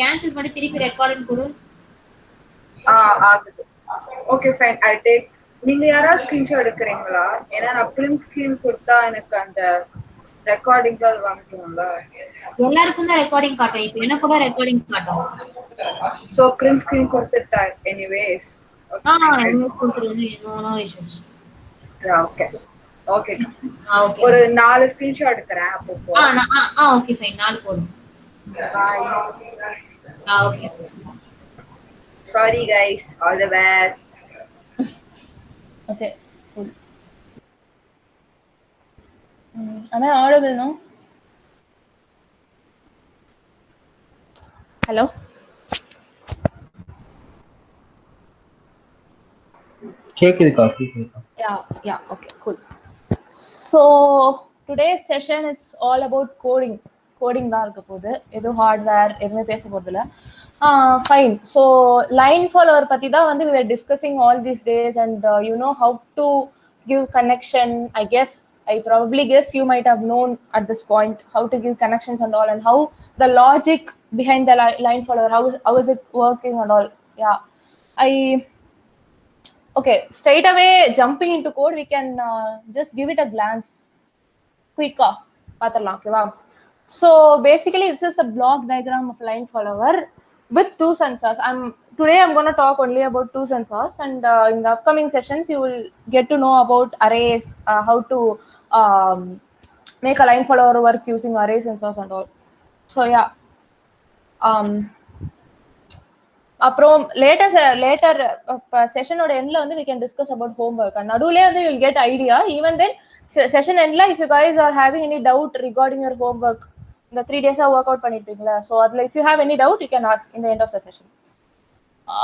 Cancel பண்ணி திருப்பி record கொடு. ஆகுது. Okay fine, I take. நீங்க யாராவது ஸ்கிரீன்ஷாட் எடுக்கிறீங்களா? ஏன்னா நான் பிரிண்ட் ஸ்கிரீன் கொடுத்தா எனக்கு அந்த ரெக்கார்டிங்ல அது வாங்கிக்கணும்ல. எல்லாருக்கும் தான் ரெக்கார்டிங் காட்டும். இப்போ எனக்கு கூட ரெக்கார்டிங் காட்டும். சோ பிரிண்ட் ஸ்கிரீன் கொடுத்துட்டேன் எனிவேஸ். ஓகே ஓகே ஒரு 4 ஸ்கிரீன்ஷாட் எடுக்கிறேன். அப்போ ஓகே ஃபைன், 4 போதும். பாய். Okay. Sorry guys, all the best. Okay, cool. Am I audible now? Hello? கேக்குதுக்கா. Yeah, okay, cool. So today's session is all about coding தான் இருக்க போகுது. எதுவும் ஹார்ட்வேர் எதுவுமே பேச போறது இல்லை. Fine. So line follower பத்தி தான் வந்து we were discussing all these days, and you know how to give connection. I probably guess you might have known at this point how to give connections and all, and how the logic behind the line follower, how is it working and all. Yeah, okay, straight away jumping into code, we can just give it a glance quicker. Paathalam, okay va? So basically this is a block diagram of line follower with 2 sensors. Today I'm going to talk only about 2 sensors, and in the upcoming sessions you will get to know about arrays, how to make a line follower work using array sensors and all. So yeah, அப்புறம் later session ஓட endல வந்து we can discuss about homework, and நடுவுல வந்து you will get idea. Even then session endல if you guys are having any doubt regarding your homework, இந்த 3 days work out பண்ணிருப்பீங்களா, so அதுல if you have any doubt you can ask in the end of the session.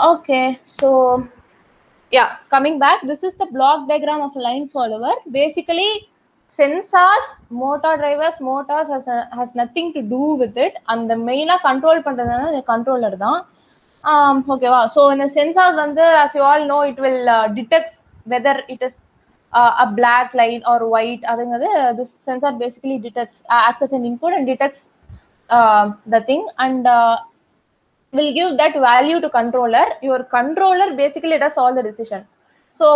Okay, so yeah, coming back, this is the block diagram of a line follower. Basically sensors, motor drivers, motors has nothing to do with it, and the main control பண்றதுனா the controller தான். Okay wow. So in the sensors வந்து as you all know, it will detect whether it is a black line or white. அதுங்கிறது this sensor basically detects access an input and detects the thing, and will give that value to controller. Your controller basically does all the decision. So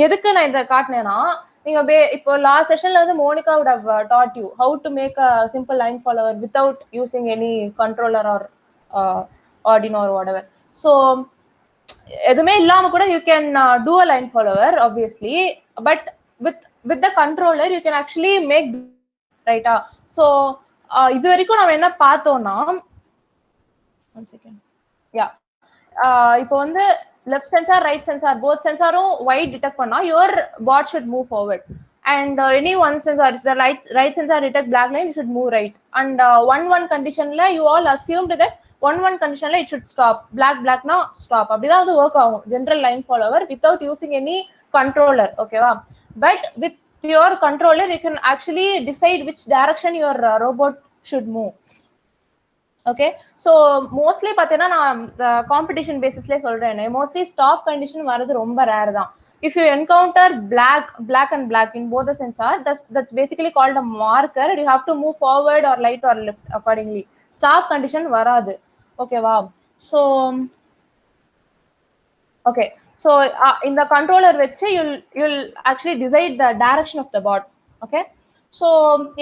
எதுக்கு நான் இத காட்னேனா, நீங்க இப்போ last sessionல வந்து Monica would have taught you how to make a simple line follower without using any controller or Arduino or whatever. So எதுமே இல்லாம கூட you can do a line follower obviously, but with the controller you can actually make, right? So இது வரைக்கும் நாம என்ன பார்த்தோம்னா, one second, yeah, இப்போ வந்து left sensor right sensor both sensorum white detect பண்ணா your bot should move forward, and any one sensor, if the right sensor detect black line, it should move right, and 1 condition la you all assumed that 1 condition la it should stop, black na stop. அப்படிதான் அது work ஆகும் general line follower without using any controller, okay va? But with your controller you can actually decide which direction your robot should move. Okay, so mostly பாத்தீங்கன்னா நான் competition பேசிஸ்ல சொல்றேன், mostly stop condition வரது ரொம்ப rare தான். If you encounter black and black in both the sensor, that's basically called a marker. You have to move forward or right or left accordingly. Stop condition வராது, okay வா? So okay, so in the controller வெச்சு you'll actually decide the direction of the bot. Okay, so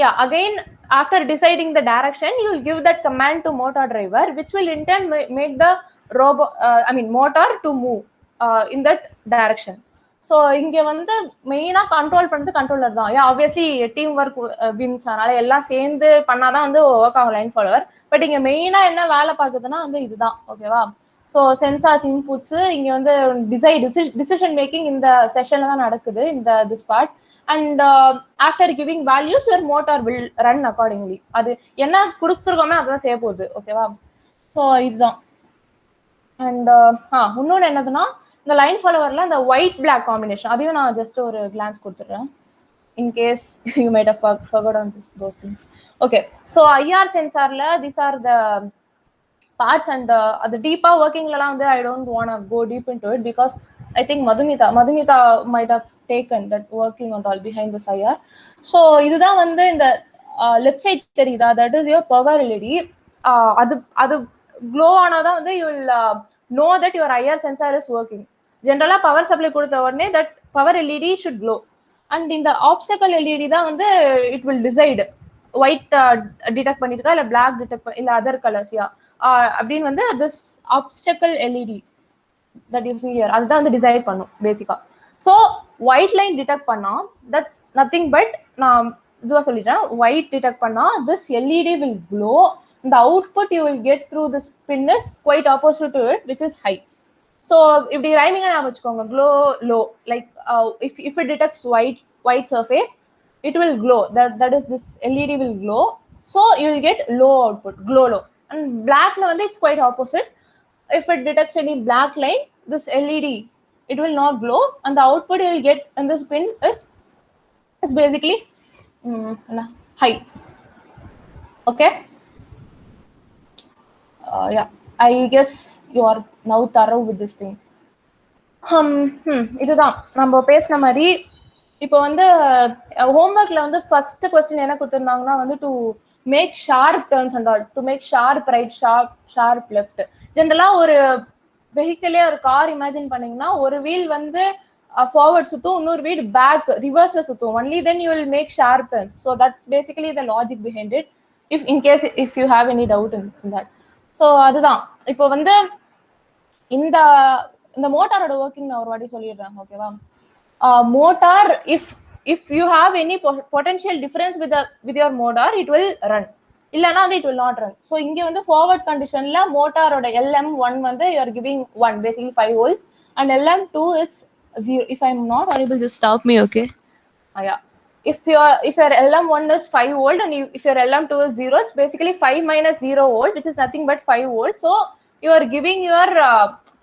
yeah, again after deciding the direction you will give that command to motor driver, which will in turn make the robot motor to move in that direction. So இங்க வந்து மெயினா control பண்றது controller தான். Obviously team work wins, அதனால எல்லாம் சேர்ந்து பண்ணாதான் வந்து ஒர்க் ஆகும் லைன் ஃபாலோவர். பட் இங்க மெயினா என்ன வேலை பார்க்குதுன்னா வந்து இதுதான், ஓகேவா? ஸோ சென்சார்ஸ் இன்புட்ஸ் இங்க வந்து டிசிஷன் மேக்கிங் இந்த செஷன்ல தான் நடக்குது, இந்த this part. And after giving values your motor will run accordingly. அது என்ன கொடுத்துருக்கோமே அதுதான் செய்ய போகுது, ஓகேவா? ஸோ இதுதான். அண்ட் இன்னொன்று என்னதுன்னா, இந்த லைன் ஃபாலோவர்ல இந்த ஒயிட் பிளாக் காம்பினேஷன் அதையும் நான் ஜஸ்ட் ஒரு கிளான்ஸ் கொடுத்துட்றேன், in case you might have forgotten those things. Okay, so IR sensorல these are the parts, and the deeper working la வந்து I don't want to go deep into it because I think Madhumita might have taken that working and all behind this IR. So இதுதான் வந்து இந்த left side தெரியுதா, that is your power LED. அது அது glow ஆனாதான் வந்து you will know that your IR sensor is working. ஜென்ரலா power supply கொடுத்த உடனே that power LED should glow. And இந்த ஆப்ஸ்டக்கல் எல்இடி தான் வந்து it will decide white detect பண்ணிருக்கா இல்ல பிளாக் டிடெக்ட் இல்ல அதர் கலர்ஸ் யா அப்படின்னு வந்து this obstacle LED that you see here அதுதான் வந்து டிசைட் பண்ணும் பேசிக்கா. ஸோ ஒயிட் லைன் டிடெக்ட் பண்ணா தட்ஸ் நத்திங் பட் நான் இதுவா சொல்லிட்டேன். ஒயிட் டிடெக்ட் பண்ணா this LED will glow. The output you will get through this pin is quite opposite to it, which is high. So if the rhyming and vechkonga glow low, like if it detects white surface, it will glow. That is this LED will glow. So you will get low output, glow low. And black la it's quite opposite. If it detects any black line, this LED it will not glow, and the output you will get in this pin is basically high. Okay. Yeah, I guess you are now thorough with this thing. இதுதான் நம்ம பேசின மாதிரி. இப்போ வந்து ஹோம்ஒர்க்ல வந்து first question என்ன கொடுத்துருந்தாங்கன்னா வந்து to make sharp turns and all, to make sharp right sharp left. ஜென்ரலா ஒரு வெஹிக்கிளே ஒரு கார் இமேஜின் பண்ணீங்கன்னா ஒரு வீல் வந்து ஃபார்வர்ட் சுத்தும், இன்னொரு வீல் பேக் ரிவர்ஸ்ல சுத்தும். Only then you will make sharp turns. So that's basically the logic behind it. If you have any doubt in that. So அதுதான் இப்போ வந்து இந்த மோட்டாரோட ஒர்க்கிங் நான் ஒரு வாட்டி சொல்லிடுறேன். ஓகேவா? Motor if you have any potential difference with your motor it will run, இல்லைன்னா வந்து it will not run. So இங்கே வந்து ஃபார்வர்ட் கண்டிஷன்ல மோட்டாரோட LM1 வந்து you are giving 1 basically 5 volts and LM2 it's 0. If I am not audible just stop me. Okay. Yeah. If your LM1 is 5 volt and if your LM2 is 0, it's basically 5 minus 0 volt, which is nothing but 5 volt. So you are giving your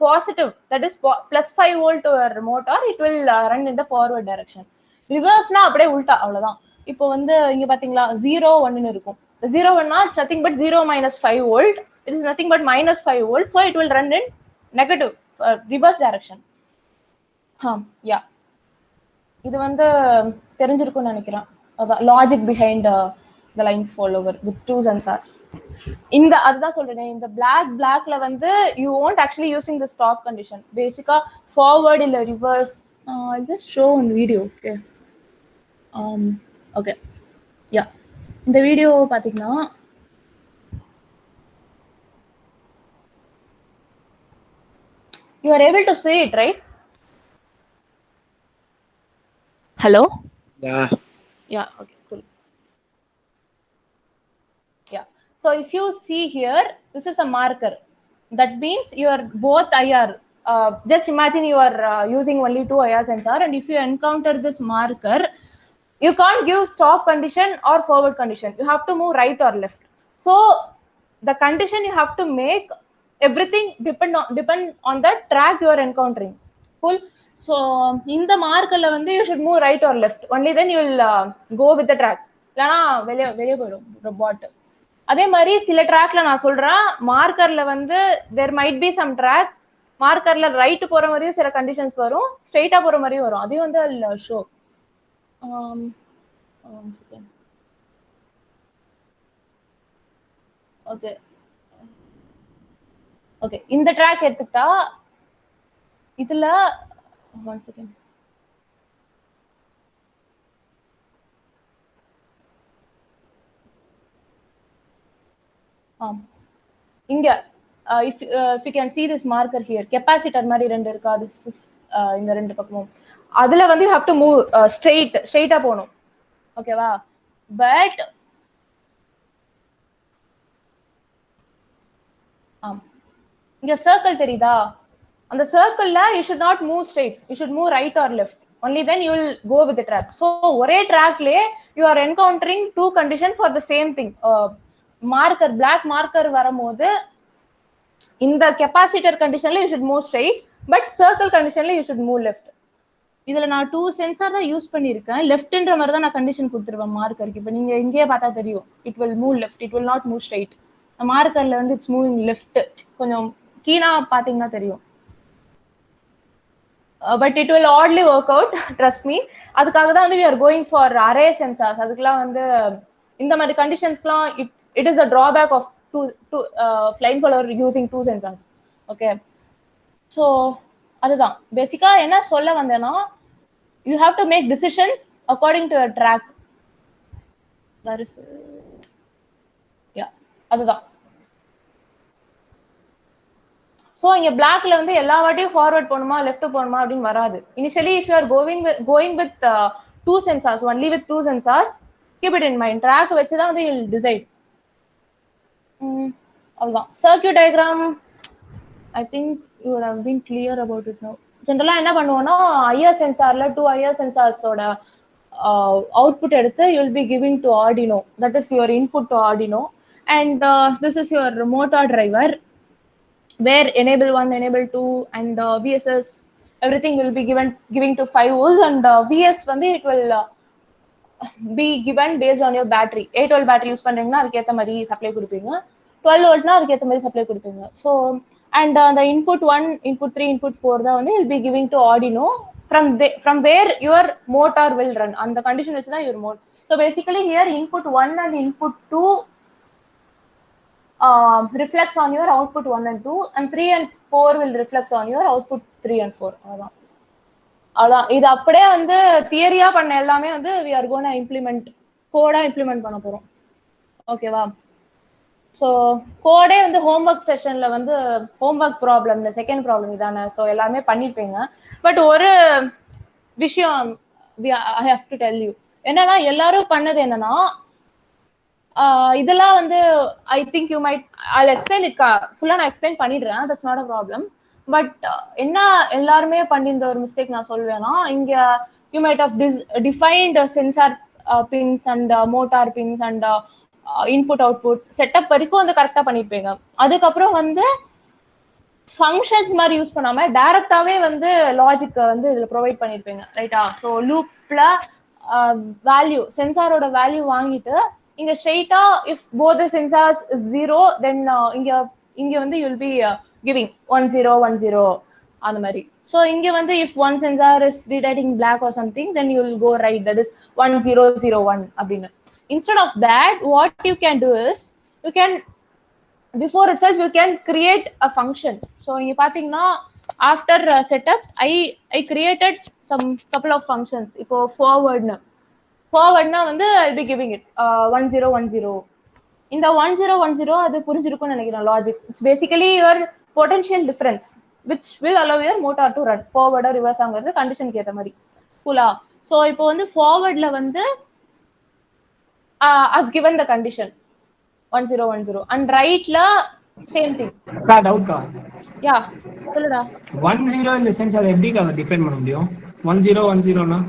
positive, that is plus 5 volt to your motor. It will run in the forward direction. Reverse na அப்படியே உல்டா, அவ்வளவுதான். இப்போ வந்து இங்க பாத்தீங்களா 0 1 னு இருக்கும். 0 1 னா it's nothing but 0 minus 5 volt. It is nothing but minus 5 volt. So it will run in negative reverse direction. Yeah. இது வந்து தெரிஞ்சிருக்கும்னு நினைக்கிறேன். அதான் logic behind the line follower with two sensor. இந்த அதுதான் சொல்றேன். இந்த பிளாக்ல வந்து you won't actually using the stop condition. பேசிக்கா ஃபார்வர்ட் இல்ல reverse. I'll just show on video. Okay. Okay. Yeah. இந்த வீடியோ பாத்தீங்கன்னா you are able to see it, right? Hello? Yeah. Yeah, okay, cool. Yeah. So if you see here, this is a marker. That means you are both IR. Just imagine you are using only 2 IR sensor, and if you encounter this marker, you can't give stop condition or forward condition. You have to move right or left. So the condition you have to make, everything depend on the track you are encountering. Cool. So இந்த மார்க்கர்ல வந்து you should move right or left. Only then you will go with the track. இல்லனா வெளிய போய்டும் robot. அதே மாதிரி சில ட்ராக்ல நான் சொல்றேன், மார்க்கர்ல வந்து there might be some track. மார்க்கர்ல ரைட் போற மாதிரியும் சில கண்டிஷன்ஸ் வரும், ஸ்ட்ரைட்டா போற மாதிரியும் வரும். அதையும் வந்து ஷோ. ஓகே ஓகே இந்த ட்ராக் எடுத்துக்கிட்டா இதுல one second. இங்க if you can see this marker here, capacitor மாதிரி ரெண்டு இருக்கா, this is இந்த ரெண்டு பக்கமும். அதுல வந்து you have to move straight-ஆ போணும். ஓகேவா? பட் இங்க சர்க்கிள் தெரியுதா? அந்த சர்க்கிள்ல you should not move straight. You should move right or left. Only then you will go with the track. So ஒரே ட்ராக்லயே you are encountering two conditions for the same thing. Marker black marker வரும்போது இந்த capacitor கண்டிஷன்ல you should move straight, but circle conditionல you should move left. இதுல நான் 2 sensor தான் use பண்ணிருக்கேன். லெஃப்ட்ன்ற மாதிரி தான் நான் கண்டிஷன் கொடுத்துருவேன் மார்க்கருக்கு. இப்போ நீங்க எங்கேயே பார்த்தா தெரியும், it will move left, it will not move straight. மார்க்கர்ல வந்து it's moving left. கொஞ்சம் கீழா பாத்தீங்கன்னா தெரியும். But it will oddly work out, trust me. அதுக்காக தான் வந்து we are going for array sensors. அதுக்கெல்லாம் வந்து இந்த மாதிரி கண்டிஷன்ஸ்க்குலாம் it is a drawback of flying follower using 2 sensors. Okay, so அதுதான் பேசிக்கா என்ன சொல்ல வந்தேன்னா, you have to make decisions according to your track. That is yeah, அதுதான். ஸோ இங்கே பிளாக்ல வந்து எல்லா வாட்டியும் ஃபார்வர்ட் போகணுமா லெஃப்ட் போகணுமா அப்படின்னு வராது. Initially if you are going with 2 sensors, only with 2 sensors, keep it in mind. Track வச்சு தான் வந்து யூல் டிசைட். அவ்வளோதான். Circuit diagram I think you would have been clear about it now. ஜென்ரலாக என்ன பண்ணுவோம்னா, ஐஆர் சென்சார்ல 2 ஐஆர் சென்சார்ஸோட output எடுத்து you will be giving to Arduino. That is your input to Arduino. And this is your motor driver, where enable 1, enable 2 and VSS, everything will be giving to 5 volts, and VS வந்து it will be given based on your battery. 8 volt battery use பண்றீங்கன்னா அதுக்கு ஏத்த மாதிரி supply கொடுப்பீங்க. 12 voltனா அதுக்கு ஏத்த மாதிரி supply கொடுப்பீங்க. So and the input 1, input 3, input 4 தான் வந்து will be giving to Arduino, from where your motor will run. அந்த condition வச்சு தான் your motor. So basically here input 1 and input 2 reflects on your output 1 and 2, and 3 and 4 will reflect on your output 3 and 4. அவ்வளோதான். இது அப்படியே வந்து தியரியா பண்ண எல்லாமே வந்து we are going to implement, கோடா இம்ப்ளிமெண்ட் பண்ண போறோம். ஓகேவா? ஸோ கோடே வந்து ஹோம்ஒர்க் செஷன்ல வந்து ஹோம்ஒர்க் ப்ராப்ளம், இந்த செகண்ட் ப்ராப்ளம் இதானே. ஸோ எல்லாமே பண்ணிருப்பீங்க. பட் ஒரு விஷயம் I have to tell you, என்னன்னா எல்லாரும் பண்ணது என்னன்னா, இதெல்லாம் வந்து I think you might I explain it ஃபுல்லா நான் எக்ஸ்பிளைன் பண்ணிடுறேன், that's not a problem. But என்ன எல்லாருமே பண்ணியிருந்த ஒரு மிஸ்டேக் நான் சொல்வேன்னா, இங்க you might have defined sensor pins and motor pins and input output setup வரைக்கும் வந்து கரெக்டா பண்ணிருப்பீங்க. அதுக்கப்புறம் வந்து ஃபங்க்ஷன்ஸ் மாதிரி யூஸ் பண்ணாம டைரக்டாவே வந்து லாஜிக் வந்து இதுல ப்ரொவைட் பண்ணிருப்பீங்க, ரைட்டா? ஸோ லூப்ல வேல்யூ, சென்சாரோட வேல்யூ வாங்கிட்டு இங்க ஸ்ட்ரெயிட்டா if both the sensors is 0 then இங்க வந்து யூ வில் பி கிவிங் 1 0 1 0 அந்த மாதிரி. ஸோ இங்க வந்து if one sensor is detecting black or something then you will go right, that is 1 0 0 1 அப்படின்னு. Instead of that, what you can do is you can before itself you can create a function. So you pathina after setup I created some couple of functions. Ipo forward na வந்து I'll be giving it 1 0 1 0. இந்த 1 0 1 0 அது புரிஞ்சிருக்கும்னு நினைக்கிறேன் logic. It's basically your potential difference which will allow your motor to run forward or reverse ஆங்கிறது கண்டிஷனுக்கு ஏத்த மாதிரி. கூலா? So இப்போ வந்து ஃபார்வர்ட்ல வந்து I've given the condition 1 0 1 0 and right la same thing. ka doubt ka yeah சொல்லுடா. 1 0 in the sense அதை எப்படி ka டிஃபைன் பண்ண முடியும்? 1 0 1 0 னா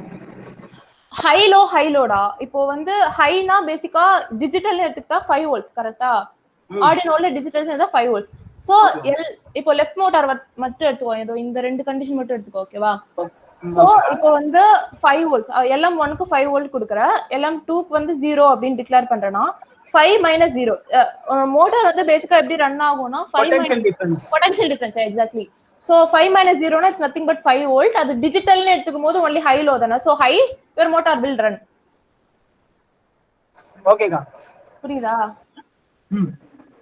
ஹை லோடா. இப்போ வந்து ஹைனா பேசிக்கா டிஜிட்டல் எடுத்துக்கிட்டா 5 volts கரெக்ட்டா? ஆர்டினோல டிஜிட்டல் இருந்தா 5 volts. சோ இப்போ லெஃப்ட் மோட்டார் மட்டும் எடுத்துக்கோ, ஏதோ இந்த ரெண்டு கண்டிஷன் மட்டும் எடுத்துக்கோ, ஓகேவா? சோ இப்போ வந்து 5 volts LM1 க்கு 5 volt கொடுக்கற, LM2 க்கு வந்து 0 அப்படின்னு டிக்ளேர் பண்றேனா 5 - 0 மோட்டார் வந்து பேசிக்கா எப்படி ரன் ஆகும்னா பொட்டன்ஷியல் டிஃபரன்ஸ் எக்ஸாக்ட்லி. சோ 5 - 0 னா இட்ஸ் நதிங் பட் 5 volt. அது டிஜிட்டல்னு எடுத்துக்கும்போது only high low தான. So high your motor will run. ஓகேக்கா, புரியுதா?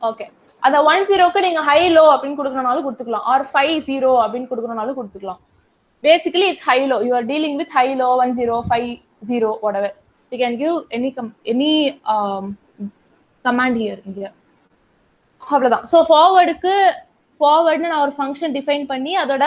ஓகே. அத 1 0 க்கு நீங்க high low அப்படினு கொடுக்கறனாலும் கொடுத்துக்கலாம், or 5 0 அப்படினு கொடுக்கறனாலும் கொடுத்துக்கலாம். Basically it's high low. You are dealing with high low 1 0 5 0 whatever. You can give any command here in here. அவ்வளவுதான். சோ ஃபார்வர்டுக்கு ஃபார்வர்ட்னு நான் ஒரு ஃபங்க்ஷன் டிஃபைன் பண்ணி அதோட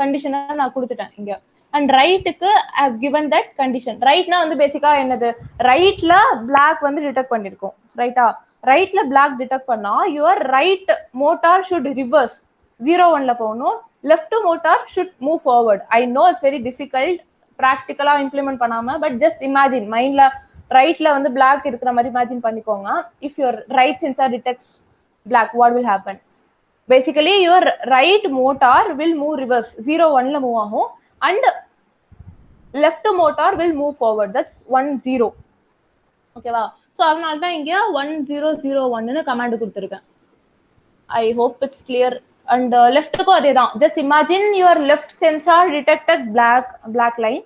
கண்டிஷனை நான் கொடுத்துட்டேன் இங்க. அண்ட் ரைட்டுக்கு I've given that condition. ரைட்னா வந்து பேசிக்கா என்னது, ரைட்ல பிளாக் வந்து டிடெக்ட் பண்ணிருக்கோம், ரைட்டா? ரைட்ல பிளாக் டிடெக்ட் பண்ணா your right motor should reverse 0 1 ல போகணும், left motor should move forward. I know it's very difficult practically implement பண்ணாம, but just imagine மைண்ட்ல ரைட்ல வந்து பிளாக் இருக்கிற மாதிரி இமேஜின் பண்ணிக்கோங்க. if your right sensor detects black, what will happen? Basically your right motor will move reverse 0 1 ல move ஆகும், and left motor will move forward, that's 1 0. ஓகேவா? சோ அதனால தான் இங்க 1 0 0 1 னு கமாண்ட் கொடுத்திருக்கேன். I hope it's clear. And left ko adhe dhaan, just imagine your left sensor detected black line,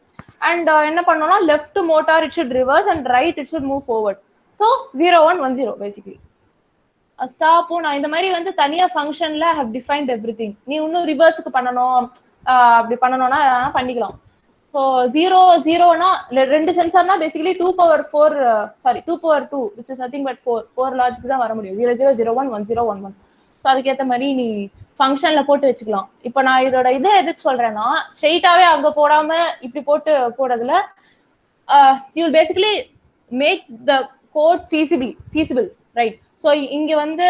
and enna pannona left motor it should reverse and right it should move forward. So 0 1 1 0 basically. ஸ்டாப்பும் நான் இந்த மாதிரி வந்து தனியா ஃபங்க்ஷன்ல have defined everything. நீ இன்னும் ரிவர்ஸுக்கு பண்ணணும் அப்படி பண்ணணும்னா பண்ணிக்கலாம். ஸோ 0 2 சென்சார்னா basically 2^2 which is nothing but 4 logic தான் வர முடியும். 0001 1011. ஸோ அதுக்கேற்ற மாதிரி நீ ஃபங்க்ஷன்ல போட்டு வச்சுக்கலாம். இப்போ நான் இதோட இது எதுக்கு சொல்றேன்னா ஸ்ட்ரெயிட்டாவே அங்க போடாம இப்படி போட்டு போடுறதுல you will basically make the code feasible right. So இங்க வந்து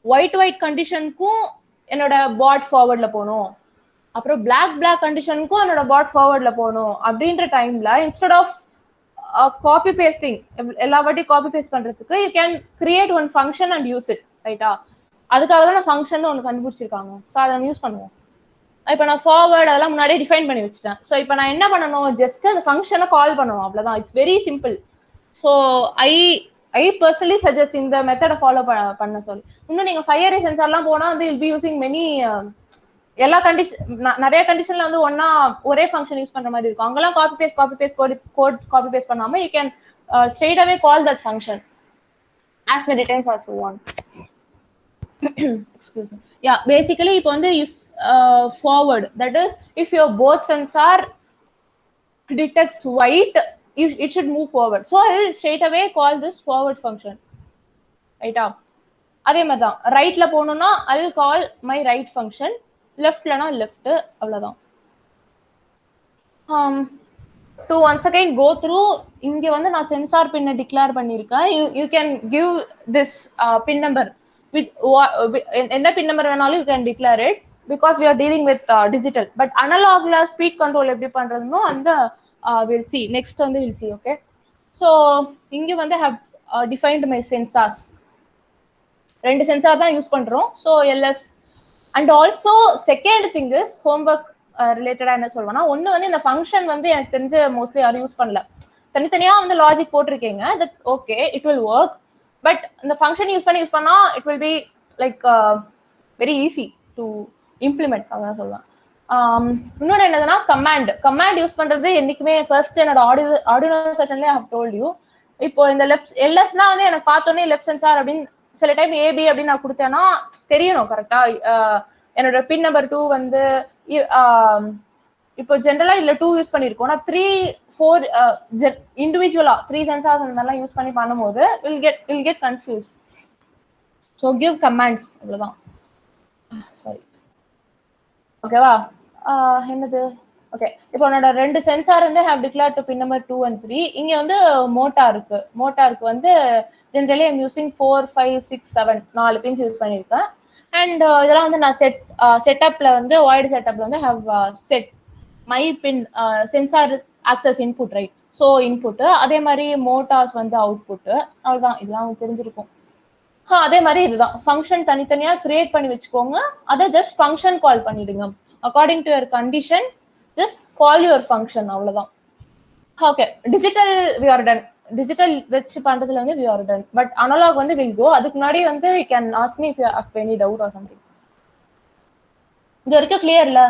ஒயிட் கண்டிஷனுக்கும் என்னோட பாட் ஃபார்வர்ட்ல போகணும், அப்புறம் பிளாக் கண்டிஷனுக்கும் என்னோட பாட் ஃபார்வர்ட்ல போகணும் அப்படின்ற டைம்ல இன்ஸ்டெட் ஆஃப் காப்பி பேஸ்டிங் எல்லா வாட்டியும் காப்பி பேஸ்ட் பண்றதுக்கு you can create one function and use it ரைட்டா. அதுக்காக தான் நான் ஃபங்க்ஷன் ஒன்று கண்டுபிடிச்சிருக்காங்க. ஸோ அதை யூஸ் பண்ணுவோம். இப்போ நான் ஃபார்வர்ட் அதெல்லாம் முன்னாடியே டிஃபைன் பண்ணி வச்சுட்டேன். ஸோ இப்போ நான் என்ன பண்ணணும், ஜஸ்ட் அந்த ஃபங்க்ஷனை கால் பண்ணணும், அவ்வளோதான். It's very simple. So I personally suggest இந்த மெத்தடை ஃபாலோ பண்ண சொல்லி. இன்னும் நீங்கள் 5 array சென்சார்லாம் போனால் வந்து வில் பி யூசிங் மெனி எல்லா நிறைய கண்டிஷன்ல வந்து ஒரே ஃபங்க்ஷன் யூஸ் பண்ற மாதிரி இருக்கும். அங்கெல்லாம் copy paste code copy paste பண்ணாம you can straight away call that function as many times as you want. Excuse me. Yeah, basically இப்போ வந்து if forward, that is if your both sensor detects white, it should move forward. So I'll straight away call this forward function. Right up. அதே மாதிரி தான் ரைட்ல போகணும்னா I'll call my right function, லெஃப்ட்லனா left, அவ்வளவுதான். To once again go through. இங்க வந்து நான் சென்சார் பின்னை டிக்ளேர் பண்ணியிருக்கேன். You can give this pin number with என்ன பின் நம்பர் வேணாலும் you can declare it because we are dealing with digital. But அனலாக்ல ஸ்பீட் கண்ட்ரோல் எப்படி பண்றதுனோ அந்த வில் சி நெக்ஸ்ட் வந்து வில் சி. ஓகே, ஸோ இங்க வந்து have defined my sensors. 2 sensor தான் யூஸ் பண்றோம். So LS and also second thing is homework ரிலேட்டடா என்ன சொல்லுவேன்னா, ஒன்று வந்து இந்த ஃபங்க்ஷன் வந்து எனக்கு தெரிஞ்ச மோஸ்ட்லி யாரும் யூஸ் பண்ணல. தனித்தனியா வந்து லாஜிக் போட்டிருக்கீங்க, that's okay, it will work. But இந்த ஃபங்க்ஷன் யூஸ் பண்ணா it will be like very easy to implement. அதான் சொல்லுவேன். இன்னொன்று என்னதுன்னா கமாண்ட் யூஸ் பண்றது என்னைக்குமே ஃபர்ஸ்ட் என்னோட ஆடியோ செஷன்லேயே ஐ ஹவ் டோல்ட் யூ. இப்போ இந்த லெஃப்ட் எல்எஸ்னா வந்து எனக்கு பார்த்தோன்னே லெஃப்ட் சென்சார் அப்படின்னு சில டைம் ஏபி அப்படின்னு நான் கொடுத்தேன்னா தெரியணும் கரெக்டா. என்னோட பின் நம்பர் 2 வந்து இப்போ ஜென்ரலா இதுல 2 யூஸ் பண்ணிருக்கோம். நான் 3, 4 இண்டிவிஜுவலா 3 சென்சார்ஸ் அந்த மாதிரிலாம் யூஸ் பண்ணி பண்ணும்போது will get confuse. So give commands, அவ்வளவுதான். சாரி, ஓகேவா? என்னது? ஓகே, இப்போ என்னோட 2 சென்சார் வந்து have declared to pin number 2 and 3. இங்க வந்து மோட்டாருக்கு வந்து generally I'm using 4, 5, 6, 7 4 pins use பண்ணியிருக்கேன். அண்ட் இதெல்லாம் வந்து நான் செட்டப்ல வந்து ஒய்டு செட்டப்ல வந்து have set my pin sensor access input right. So input அதே மாதிரி மோட்டார்ஸ் வந்து அவுட்புட்டு, அவ்வளோதான். இதெல்லாம் தெரிஞ்சிருக்கும். அதே மாதிரி இதுதான் ஃபங்க்ஷன் தனித்தனியா கிரியேட் பண்ணி வச்சுக்கோங்க. அதை ஜஸ்ட் ஃபங்க்ஷன் கால் பண்ணிடுங்க. According to your condition just call your function, அவ்வளோதான். Okay, digital we are done. Digital வச்சு பண்றதுல வந்து we are done. But analog வந்து வில் கோ. அதுக்கு முன்னாடி வந்து you can ask me if you have any doubt or something. இது வரைக்கும் கிளியர்ல?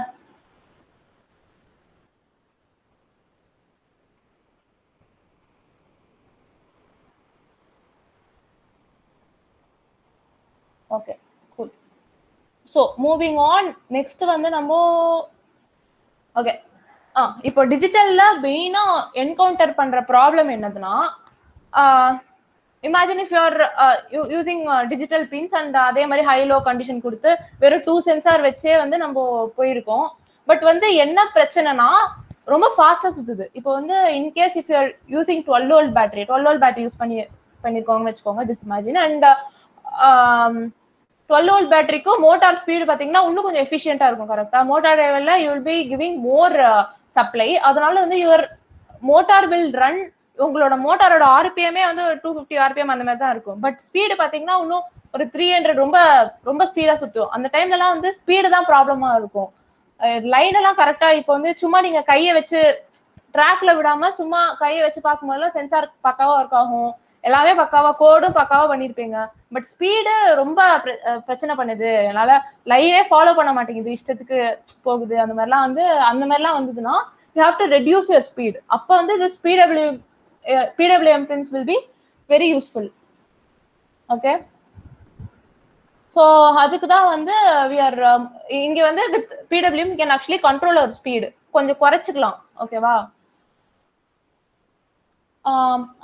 Okay, cool. So moving on, next வந்து நம்ம ஓகே இப்போ டிஜிட்டல்ல மெயினா என்கவுண்டர் பண்ற ப்ராப்ளம் என்னதுன்னா, imagine if you are using digital pins and அதே மாதிரி ஹை லோ கண்டிஷன் கொடுத்து வெறும் 2 சென்சார் வச்சே வந்து நம்ம போயிருக்கோம். பட் வந்து என்ன பிரச்சனைனா ரொம்ப ஃபாஸ்டா சுத்துது. இப்போ வந்து in case if you are using 12 volt battery யூஸ் பண்ணிருக்கோங்கன்னு வச்சுக்கோங்க. திஸ் இமேஜின் அண்ட் 12 volt பேட்டரிக்கும் மோட்டார் ஸ்பீடு பார்த்தீங்கன்னா இன்னும் கொஞ்சம் எஃபிஷியன்டா இருக்கும். கரெக்டா, மோட்டார் லெவல்ல you will be giving more supply. அதனால வந்து யுவர் மோட்டார் வில் ரன். உங்களோட மோட்டாரோட ஆர்பிஎம்மே வந்து 250 RPM அந்த மாதிரி தான் இருக்கும். பட் ஸ்பீடு பார்த்தீங்கன்னா இன்னும் ஒரு 300 ரொம்ப ரொம்ப ஸ்பீடா சுத்தும். அந்த டைம்லலாம் வந்து ஸ்பீடு தான் ப்ராப்ளமா இருக்கும். லைன் எல்லாம் கரெக்டா இப்போ வந்து சும்மா நீங்க கையை வச்சு ட்ராக்ல விடாம சும்மா கையை வச்சு பார்க்கும்போதெல்லாம் சென்சார் பக்காவா ஒர்க் ஆகும். எல்லாமே பக்காவா, கோடும் பக்காவா பண்ணிருப்பீங்க. பட் ஸ்பீடு ரொம்ப பிரச்சனை பண்ணுது. அதனால லைனே ஃபாலோ பண்ண மாட்டேங்குது, இஷ்டத்துக்கு போகுது. அந்த மாதிரிலாம் வந்ததுன்னா you have to reduce your speed. அப்போ வந்து this PWM pins will be very useful. Okay. So அதுக்கு தான் வந்து we are இங்க வந்து with PWM we can actually control our speed கொஞ்சம் குறைச்சிக்கலாம். ஓகேவா?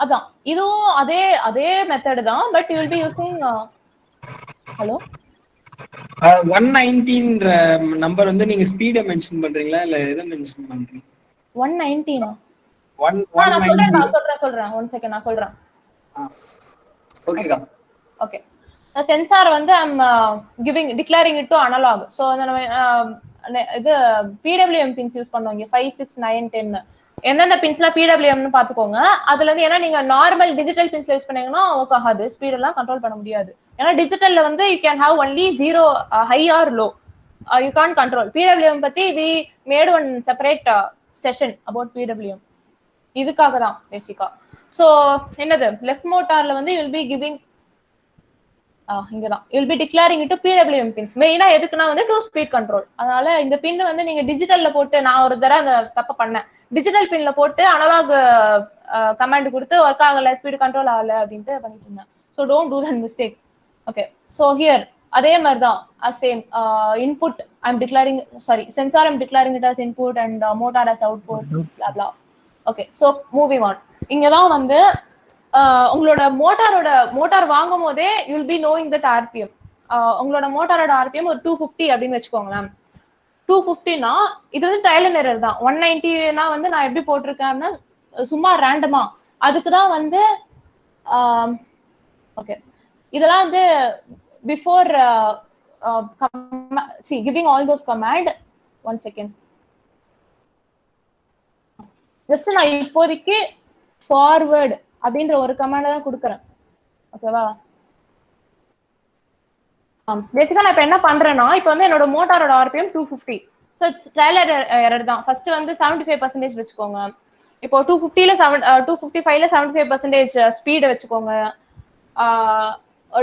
அதான் இதுவும் அதே மெத்தட் தான். But you will be using hello 119ன்ற நம்பர் வந்து நீங்க ஸ்பீட மென்ஷன் பண்றீங்களா இல்ல எதை மென்ஷன் பண்றீங்க? 119 நான் சொல்றேன் 1 செகண்ட் நான் சொல்றேன். ஓகேக்கா. ஓகே. சென்சார் வந்து I'm declaring it to analog. So இது பிடபிள்யூஎம் பின்ஸ் யூஸ் பண்ணுவோம் இங்கே 5, 6, 9, 10 எந்தெந்த பின்ஸ்லாம் பிடபிள்யூஎம்னு பார்த்துக்கோங்க. அதுல இருந்து ஏன்னா நீங்க நார்மல் டிஜிட்டல் பின்ஸ்ல யூஸ் பண்ணீங்கன்னா ஒர்க் ஆகாது, ஸ்பீட் எல்லாம் கண்ட்ரோல் பண்ண முடியாது. ஏன்னா டிஜிட்டல்ல வந்து you can have only 0 high or low, you can't control. PWM பத்தி we made one separate session about PWM. இதுக்காக தான் பேசிக்கா. ஸோ என்னது லெஃப்ட் மோட்டார்ல வந்து யூ வில் பி கிவிங் இங்கதான் you'll be declaring it to PWM pins. மெயினா எதுக்குன்னா வந்து டூ ஸ்பீட் கண்ட்ரோல். அதனால இந்த பின் வந்து நீங்க டிஜிட்டல்ல போட்டு நான் ஒரு தடவை அந்த தப்ப பண்ணேன். டிஜிட்டல் பின்ல போட்டு அனலாக் கமாண்ட் கொடுத்து ஒர்க் ஆகல, ஸ்பீட் கண்ட்ரோல் ஆகல அப்படின்ட்டு பண்ணிட்டு இருந்தேன். So don't do that mistake. Okay. So here அதே மாதிரி தான் same input I'm declaring sensor I'm declaring it as input and motor as output. Okay. So moving on. இங்கதான் வந்து உங்களோட மோட்டார் வாங்கும் போதே you'll be knowing that RPM. உங்களோட மோட்டாரோட ஆர்பிஎம் ஒரு 250 அப்படின்னு வச்சுக்கோங்களேன். 250னா இது வந்து ட்ரையல் அண்ட் எரர் தான். 190னா வந்து நான் எப்படி போட்டிருக்கேன் அப்படின்னா சும்மா ரேண்டமா. அதுக்குதான் வந்து ஓகே இதெல்லாம் வந்து before giving all those command 1 second just நான் இப்போதைக்கு ஃபார்வர்டு அப்படின்ற ஒரு கமாண்ட் தான் கொடுக்குறேன். ஓகேவா? பேசிக்கா நான் இப்ப என்ன பண்றேன்னா இப்ப வந்து என்னோட மோட்டாரோட RPM 250. So it's trial error தான். ஃபர்ஸ்ட் வந்து 75% வச்சுக்கோங்க. இப்போ 255ல 75% ஸ்பீடு வச்சுக்கோங்க.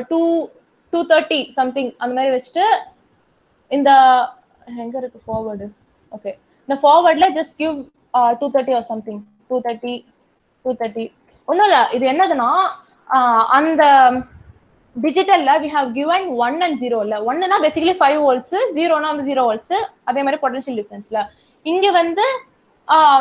230 சம்திங் அந்த மாதிரி வச்சுட்டு இந்த எங்க இருக்கு ஃபார்வர்டு? ஓகே. இந்த ஃபார்வர்ட்ல ஜஸ்ட் கிவ் 230 ஆர் சம்திங் 230 ஒன்றும் இல்லை. இது என்னதுன்னா அந்த டிஜிட்டல்ல வி ஹவ் கிவன் 1 and 0 இல்ல. 1னா பேசிக்கலி 5 volts, 0னா வந்து 0 volts. அதே மாதிரி பொட்டன்ஷியல் டிஃபரன்ஸ்ல இங்க வந்து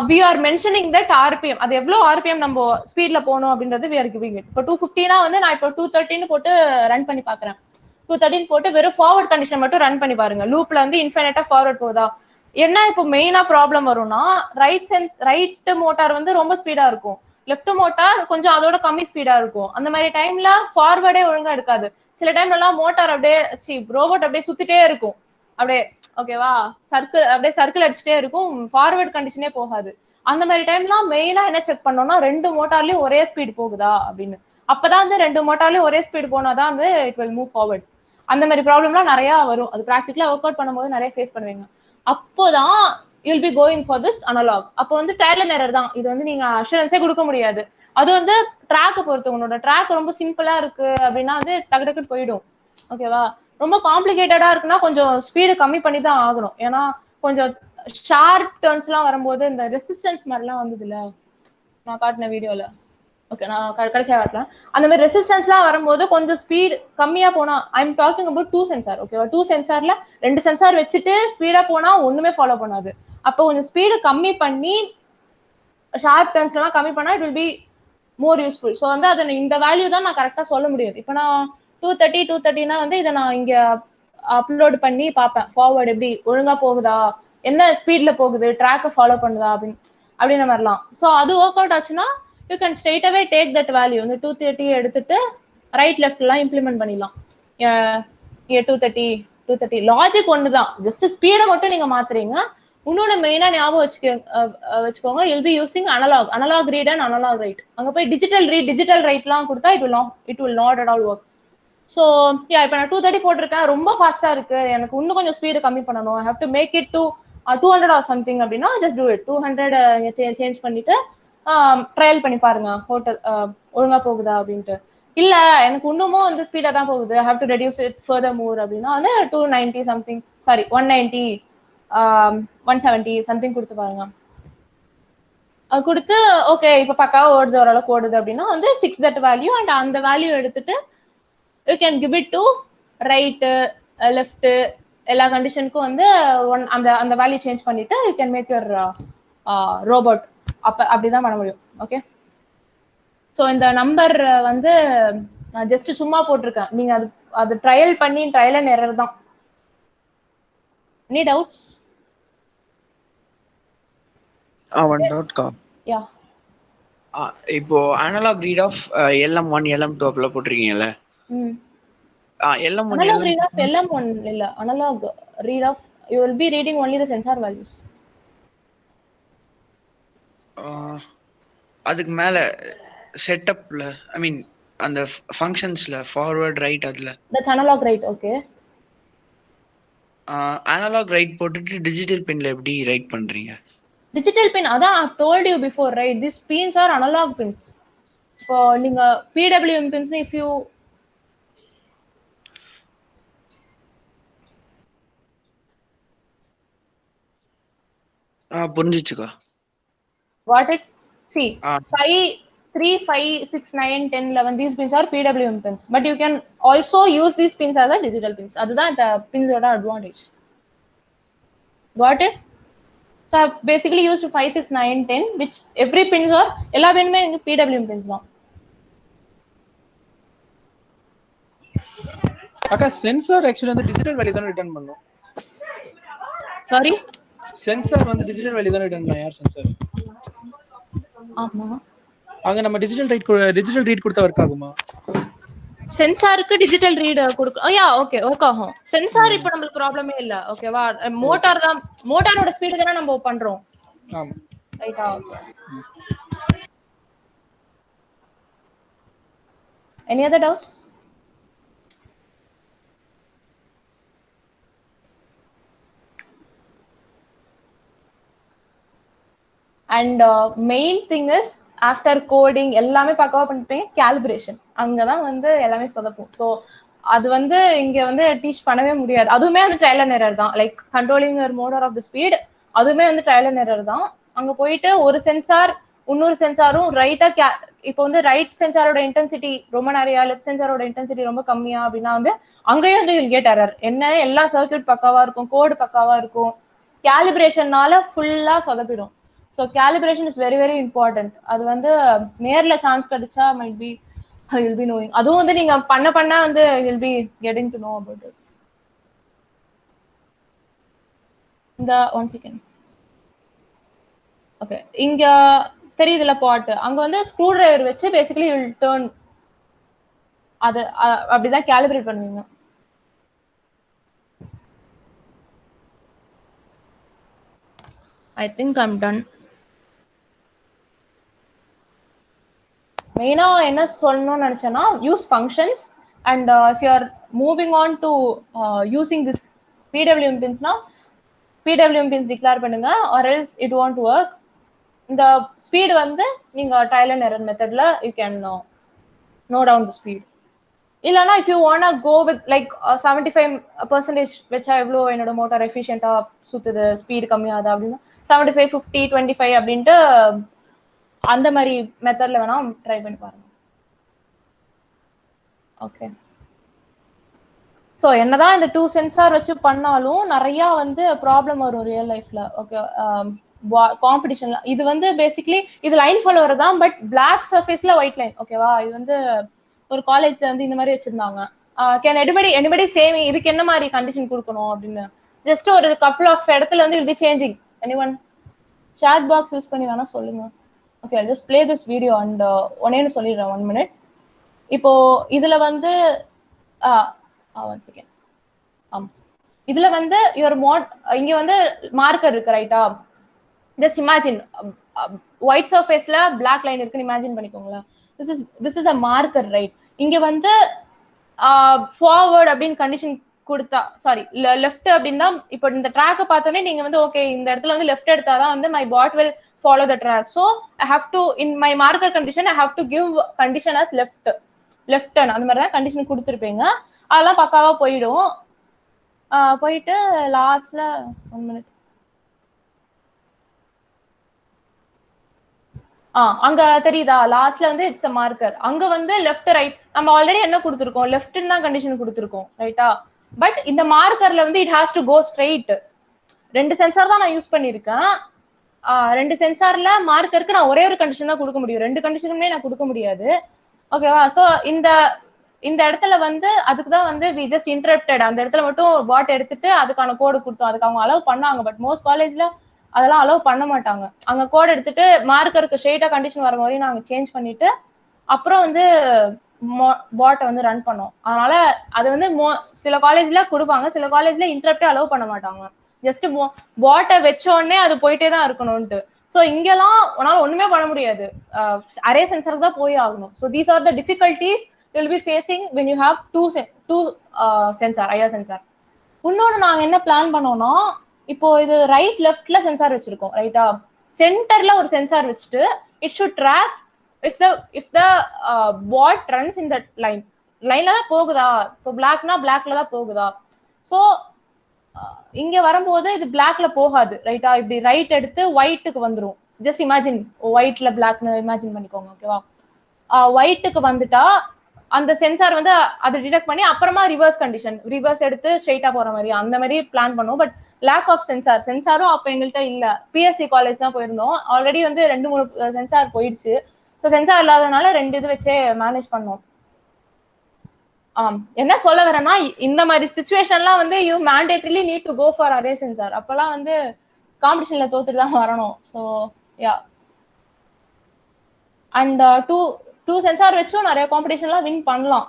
we are mentioning that RPM அது எவ்வளவு ஆர்பிஎம் நம்ம ஸ்பீட்ல போகணும் அப்படின்றது வி ஆர் கிவிங் இட். இப்போ 250னா வந்து நான் இப்போ 230 போட்டு ரன் பண்ணி பாக்குறேன். 230 போட்டு வெறும் ஃபார்வர்ட் கண்டிஷன் மட்டும் ரன் பண்ணி பாருங்க. லூப்ல வந்து இன்ஃபைனைட்டா ஃபார்வர்ட் போகுதா. என்ன இப்போ மெயினா ப்ராப்ளம் வரும்னா ரைட் மோட்டார் வந்து ரொம்ப ஸ்பீடா இருக்கும், லெஃப்ட் மோட்டார் கொஞ்சம் அதோட கம்மி ஸ்பீடா இருக்கும். அந்த மாதிரி டைம்ல ஃபார்வர்டே ஒழுங்கா எடுக்காது. சில டைம்ல எல்லாம் மோட்டார் அப்படியே ரோபோட் அப்படியே சுத்திட்டே இருக்கும் அப்படியே. ஓகேவா? சர்க்கிள் அடிச்சுட்டே இருக்கும், ஃபார்வர்ட் கண்டிஷனே போகாது. அந்த மாதிரி டைம்லாம் மெயினா என்ன செக் பண்ணோம்னா 2 மோட்டார்லயும் ஒரே ஸ்பீட் போகுதா அப்படின்னு. அப்பதான் வந்து 2 மோட்டார்லயும் ஒரே ஸ்பீட் போனாதான் வந்து இட் வில் மூவ் ஃபார்வர்ட். அந்த மாதிரி ப்ராப்ளம்லாம் நிறைய வரும். அது ப்ராக்டிகலா ஒர்க் அவுட் பண்ணும்போது நிறைய ஃபேஸ் பண்ணுவீங்க. அப்போதான் you'll be going for this analog. அப்போ வந்து ட்ரையல் அண்ட் எரர் தான். இது வந்து நீங்க அஷூரன்ஸே கொடுக்க முடியாது. அது வந்து ட்ராக்கை பொறுத்து. உங்களோட ட்ராக் ரொம்ப சிம்பிளா இருக்கு அப்படின்னா வந்து டக்கு டக்குன்னு போயிடும். ஓகேவா? ரொம்ப காம்ப்ளிகேட்டடா இருக்குன்னா கொஞ்சம் ஸ்பீடு கம்மி பண்ணி தான் ஆகணும். ஏன்னா கொஞ்சம் ஷார்ப் டர்ன்ஸ் எல்லாம் வரும்போது இந்த ரெசிஸ்டன்ஸ் மாதிரிலாம் வந்தது இல்ல நான் காட்டின வீடியோல. ஓகே, நான் கடைசியா காட்டலாம். அந்த மாதிரி ரெசிஸ்டன்ஸ்லாம் வரும்போது கொஞ்சம் ஸ்பீட் கம்மியா போனா I am talking about 2 sensor. ஓகேவா? 2 சென்சார்ல 2 சென்சார் வச்சுட்டு ஸ்பீடா போனா ஒண்ணுமே ஃபாலோ பண்ணாது. அப்போ கொஞ்சம் ஸ்பீடு கம்மி பண்ணி ஷார்ப் டர்ன்ஸ் எல்லாம் கம்மி பண்ணா it will be more useful. So வந்து அதை இந்த வேல்யூ தான் நான் கரெக்டா சொல்ல முடியாது. இப்போ நான் 230னா வந்து இதை நான் இங்க அப்லோட் பண்ணி பார்ப்பேன் ஃபார்வர்டு எப்படி ஒழுங்கா போகுதா, என்ன ஸ்பீட்ல போகுது, ட்ராக்கை ஃபாலோ பண்ணுதா அப்படின்ற மாதிரிலாம். ஸோ அது ஒர்க் அவுட் ஆச்சுன்னா you can straight away take that value வந்து 230 எடுத்துட்டு ரைட் லெஃப்ட்லாம் இம்ப்ளிமெண்ட் பண்ணிடலாம். 230 லாஜிக் ஒன்று தான், ஜஸ்ட் ஸ்பீடை மட்டும் நீங்க மாத்துறீங்க. இன்னொன்று மெயினா ஞாபகம் வச்சுக்கோங்க, you'll be using analog read and analog write. அங்கே போய் டிஜிட்டல் ரைட்லாம் கொடுத்தா it will not at all work. So இப்போ நான் 230 போட்டிருக்கேன், ரொம்ப ஃபாஸ்டா இருக்கு, எனக்கு இன்னும் கொஞ்சம் ஸ்பீடு கம்மி பண்ணணும், I have to make it to 200 or something அப்படின்னா ஜஸ்ட் டூ இட். 200 சேஞ்ச் பண்ணிட்டு ட்ரையல் பண்ணி பாருங்க ஹோட்டல் ஒழுங்கா போகுதா அப்படின்ட்டு. இல்ல எனக்கு இன்னமும் வந்து ஸ்பீடா தான் போகுது, ஐ have to reduce it further மோர் அப்படின்னா வந்து 290 சம்திங் 190 170 சம்திங் கொடுத்து பாருங்க. கொடுத்து ஓகே இப்போ பக்காவா ஓடுது, ஓரளவுக்கு ஓடுது அப்படின்னா வந்து ஃபிக்ஸ் தட் வேல்யூ அண்ட் அந்த வேல்யூ எடுத்துட்டு you can give it to right left எல்லா கண்டிஷனுக்கும் வந்து அந்த அந்த வேல்யூ சேஞ்ச் பண்ணிட்டு you can make your robot அப்படிதான் பண்ண முடியும். ஓகே, ஸோ இந்த நம்பர் வந்து நான் ஜஸ்ட் சும்மா போட்டிருக்கேன், நீங்க அது ட்ரையல் பண்ணி ட்ரையல் அண்ட் எரர் தான். Any doubts? ஒன் டவுட் கா. யா, இப்போ analogue read of LM1 LM2 அப்பல போட்டிருக்கீங்கல்ல. LM1 analogue read of LM1 இல்ல, analog read of you will be reading only the sensor values. அதுக்கு மேல செட்டப்ல ஐ மீன் அந்த ஃபங்க்ஷன்ஸ்ல ஃபார்வர்ட் ரைட் அதுல that's analog right. okay, analog write போட்டுட்டு digital பின்ல எப்படி ரைட் பண்றீங்க? digital pin அதான் I told you before, right? These pins are analog pins. இப்போ நீங்க PWM pins if you புரிஞ்சிச்சுக்கா. what it see 5 3 5 6 9 10 11 these pins are PWM pins, but you can also use these pins as a digital pins. அதுதான் இந்த pins ஓட advantage. got it? So basically used 5 6 9 10 which every pins are எல்லா பின்னுமே இங்க PWM pins தான். அக்கா sensor actually வந்து digital value தான் return பண்ணும். சாரி, சென்சார் வந்து டிஜிட்டல் வேல்யூ தான் ரிட்டர்ன் பண்ணும். யார் சென்சார்? ஆமா, அங்க நம்ம டிஜிட்டல் ரீட் கொடுத்தா ஒர்க் ஆகுமா? சென்சாருக்கு டிஜிட்டல் ரீட் கொடுக்கும். யா ஓகே, ஒர்க் ஆகும். சென்சார் இப்போ நமக்கு ப்ராப்ளமே இல்ல. ஓகேவா? மோட்டார் தான், மோட்டாரோட ஸ்பீடு தானே நம்ம பண்றோம். ஆமா, ரைட்டா? Any other doubts? And main thing is after coding எல்லாமே பக்காவா பண்ணிப்பீங்க, கேலிபிரேஷன் அங்கதான் வந்து எல்லாமே சொதப்போம். ஸோ அது வந்து இங்க வந்து டீச் பண்ணவே முடியாது. அதுவுமே வந்து ட்ரையல் அண்ட் எரர் தான். Like controlling motor of the speed, அதுவுமே வந்து ட்ரையல் அண்ட் எரர் தான். அங்க போயிட்டு ஒரு சென்சார் இன்னொரு சென்சாரும் ரைட்டா இப்போ வந்து ரைட் சென்சாரோட இன்டென்சிட்டி ரொம்ப நிறையா, லெஃப்ட் சென்சாரோட இன்டென்சிட்டி ரொம்ப கம்மியா அப்படின்னா வந்து அங்கேயும் வந்து வில் கெட் எரர். என்ன எல்லா சர்க்யூட் பக்காவா இருக்கும், கோடு பக்காவா இருக்கும், கேலிபிரேஷன்னால ஃபுல்லா சொதப்பிடும். So calibration is very very important. அது வந்து நேர்ல சான்ஸ் கிடைச்சா might be will be knowing. அதுவும் வந்து நீங்க பண்ண வந்து will be getting to know about it. இந்த 1 செகண்ட். ஓகே, இங்க தெரியுதுல பாட், அங்க வந்து ஸ்க்ரூ டிரைவர் வச்சு பேசிக்கலி வில் டர்ன். அது அப்படிதான் கேலிபிரேட் பண்ணுவீங்க. I think I'm done. மெயினா என்ன சொல்லணும்னு நினைச்சேன்னா use functions and if you are moving on to using this PWM பின்ஸ்னா PWM பின்ஸ் டிக்ளேர் பண்ணுங்க, or else it won't work. இந்த ஸ்பீடு வந்து நீங்க ட்ரையல் அண்ட் எரர் மெத்தட்ல you can note down the speed. இல்லைன்னா if you want go with like 75% வச்சா எவ்வளோ என்னோட மோட்டார் எஃபிஷியண்டா சுத்துது, ஸ்பீடு கம்மியாகுது அப்படின்னா 75 50 25 அப்படின்ட்டு அந்த மாதிரி மெத்தட்ல வேணா ட்ரை பண்ணி பாருங்க. ஓகே, ஸோ என்னதான் இந்த 2 சென்சார் வச்சு பண்ணாலும் நிறைய வந்து ப்ராப்ளம் வரும் ரியல் லைஃப்ல. ஓகே, காம்படிஷன்ல இது வந்து பேசிக்கலி இது லைன் ஃபாலோவர் தான், பட் பிளாக் சர்ஃபேஸ்ல ஒயிட் லைன். ஓகேவா? இது வந்து ஒரு காலேஜ்ல வந்து இந்த மாதிரி வச்சிருந்தாங்க. கேன் எனிபடி சேம் இதுக்கு என்ன மாதிரி கண்டிஷன் கொடுக்கணும் அப்படின்னு ஜஸ்ட் ஒரு கப்புள் ஆஃப் இடத்துல வந்து will be changing. Anyone chat box use பண்ணி வேணா சொல்லுங்க. Okay, just play this video and ஒன்னேன்னு சொல்லிடுறேன் 1 minute. இப்போ இதுல வந்து 1 second. இதுல வந்து இங்க வந்து மார்க்கர் இருக்கு ரைட்டா? ஜஸ்ட் இமேஜின் ஒயிட் சர்ஃபேஸ்ல பிளாக் லைன் இருக்குன்னு இமேஜின் பண்ணிக்கோங்களேன். This is a marker right. இங்க வந்து ஃபார்வர்ட் அப்படின்னு கண்டிஷன் கொடுத்தா, சாரி லெஃப்ட் அப்படின்னா இப்போ இந்த ட்ராக்கை பார்த்தோன்னே நீங்க வந்து ஓகே இந்த இடத்துல வந்து லெஃப்ட் எடுத்தாதான் வந்து my bot will follow the track. So I have to, in my marker condition, I have to give condition as left turn. அந்த மாதிரி தான் கண்டிஷன் கொடுத்துருப்பீங்க. அதெல்லாம் பக்காவா போயிடும். போயிட்டு அங்க தெரியுதா லாஸ்ட்ல வந்து இட்ஸ் அ மார்க்கர். அங்க வந்து லெஃப்ட் ரைட் நம்ம ஆல்ரெடி என்ன கொடுத்துருக்கோம், லெஃப்ட்னு தான் கண்டிஷன் கொடுத்துருக்கோம் ரைட்டா. பட் இந்த மார்க்கர்ல வந்து it has to go straight. 2 sensor தான் நான் யூஸ் பண்ணிருக்கேன். 2 சென்சார்ல மார்க்கருக்கு நான் ஒரே ஒரு கண்டிஷன் தான் கொடுக்க முடியும், 2 கண்டிஷனுமே நான் கொடுக்க முடியாது. ஓகேவா. ஸோ இந்த இடத்துல வந்து அதுக்கு தான் வந்து வி ஜஸ்ட் இன்டரப்டட். அந்த இடத்துல மட்டும் பாட் எடுத்துட்டு அதுக்கான கோடு கொடுத்தோம். அதுக்கு அவங்க அலோவ் பண்ணாங்க. பட் மோஸ்ட் காலேஜ்ல அதெல்லாம் அலோவ் பண்ண மாட்டாங்க. அங்க கோட் எடுத்துட்டு மார்க்கருக்கு ஸ்ட்ரெயிட்டா கண்டிஷன் வர மாதிரி நாங்க சேஞ்ச் பண்ணிட்டு அப்புறம் வந்து பாட்டை வந்து ரன் பண்ணோம். அதனால அது வந்து சில காலேஜ்ல கொடுப்பாங்க, சில காலேஜ்ல இன்டரப்டே அலோவ் பண்ண மாட்டாங்க. ஜஸ்ட் பாட்டை வச்ச உடனே அது போயிட்டே தான் இருக்கணும்ட்டு. ஸோ இங்கெல்லாம் உன்னால ஒண்ணுமே பண்ண முடியாது, அரே சென்சருக்கு தான் போய் ஆகணும். So these are the difficulties you will be facing when you have two sensor, IR sensor. இன்னொன்று நாங்கள் என்ன பிளான் பண்ணோம்னா, இப்போ இது ரைட் லெஃப்ட்ல சென்சார் வச்சிருக்கோம் ரைட்டா. சென்டர்ல ஒரு சென்சார் வச்சுட்டு it should track if the bot runs in that லைன்ல தான் போகுதா. இப்போ பிளாக்னா பிளாக்ல தான் போகுதா. ஸோ இங்க வரும்போது இது பிளாக்ல போகாது ரைட்டா. இப்படி ரைட் எடுத்து ஒயிட்டுக்கு வந்துடும். ஜஸ்ட் இமேஜின் ஒயிட்ல பிளாக்னு இமேஜின் பண்ணிக்கோங்க. ஓகேவா. ஒயிட்டுக்கு வந்துட்டா அந்த சென்சார் வந்து அதை டிடெக்ட் பண்ணி அப்புறமா ரிவர்ஸ் எடுத்து ஸ்ட்ரெயிட்டா போற மாதிரி அந்த மாதிரி பிளான் பண்ணுவோம். பட் லேக் ஆஃப் சென்சாரும் அப்ப எங்கள்கிட்ட இல்ல. பிஎஸ்சி காலேஜ் தான் போயிருந்தோம். ஆல்ரெடி வந்து 2-3 சென்சார் போயிடுச்சு. ஸோ சென்சார் இல்லாதனால 2 இது வச்சே மேனேஜ் பண்ணோம். என்ன சொல்ல வரேன்னா, இந்த மாதிரி சிச்சுவேஷன்லாம் வந்து you mandatorily need to go for array sensor. அப்பெல்லாம் வந்து காம்படிஷன்ல தோத்துட்டு தான் வரணும். So yeah. And two sensor வச்சும் நிறைய காம்படிஷன்லாம் வின் பண்ணலாம்,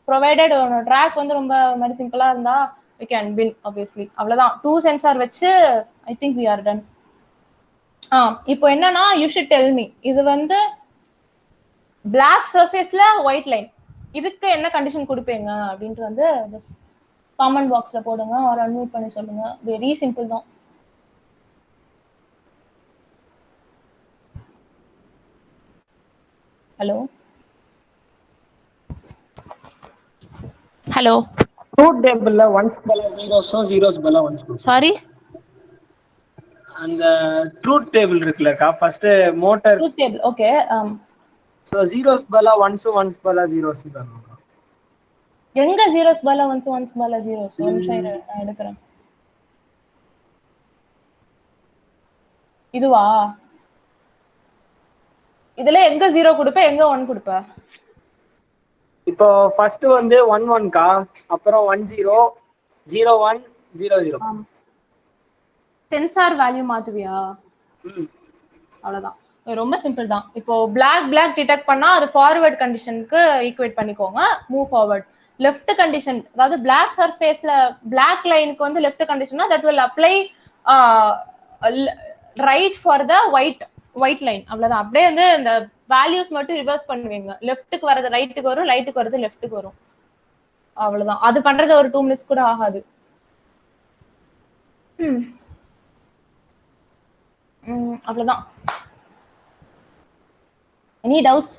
ப்ரொவைடட் ட்ராக் வந்து ரொம்ப மாதிரி சிம்பிளா இருந்தா we can win obviously. அவ்வளவுதான். 2 சென்சார் வச்சு I think we are done. இப்போ என்னன்னா, you should tell me, இது வந்து black surfaceல white line, இதுக்கு என்ன கண்டிஷன் கொடுப்பீங்க அப்படின்ட்டு வந்து ஜஸ்ட் காமெண்ட் பாக்ஸ்ல போடுங்க ஆர் அன்மியூட் பண்ணி சொல்லுங்க. வெரி சிம்பிள் தான். ஹலோ ட்ரூத் டேபிள்ல ஒன்ஸ் பல ஜீரோஸோ ஜீரோஸ் பல ஒன்ஸ். சாரி, அந்த ட்ரூத் டேபிள் இருக்குல்லக்கா, first motor truth table. Okay. So zeros பல ஒன்ஸ் பல ஜீரோஸ் தான். எங்க ஜீரோஸ் பல ஒன்ஸ் பல ஜீரோஸ்? ஒரு நிமிஷம் நான் எடுக்கிறேன். இதுவா? இதுல எங்க 0 கொடுப்ப, எங்க 1 கொடுப்ப? இப்போ ஃபர்ஸ்ட் வந்து 1 கா, அப்புறம் 10 01 00. சென்சார் வேல்யூ மாத்துவியா? அவ்வளவுதான். ரொம்ப சிம்பிள் தான். இப்போ பிளாக் டிடெக்ட் பண்ணா அது ஃபார்வர்ட் கண்டிஷனுக்கு ஈக்குவேட் பண்ணிக்கோங்க. Move forward. லெஃப்ட் கண்டிஷன், அதாவது பிளாக் சர்ஃபேஸ்ல பிளாக் லைனுக்கு வந்து லெஃப்ட் கண்டிஷன்னா that will apply right for the white line. அவ்வளவுதான். அப்படியே வந்து இந்த வேல்யூஸ் மட்டும் ரிவர்ஸ் பண்ணுவீங்க. லெஃப்ட்டுக்கு வரது ரைட்டுக்கு வரும், ரைட்டுக்கு வரது லெஃப்ட்டுக்கு வரும். அவ்வளவுதான். அது பண்றது ஒரு 2 minutes கூட ஆகாது. அவ்வளவுதான். Any doubts?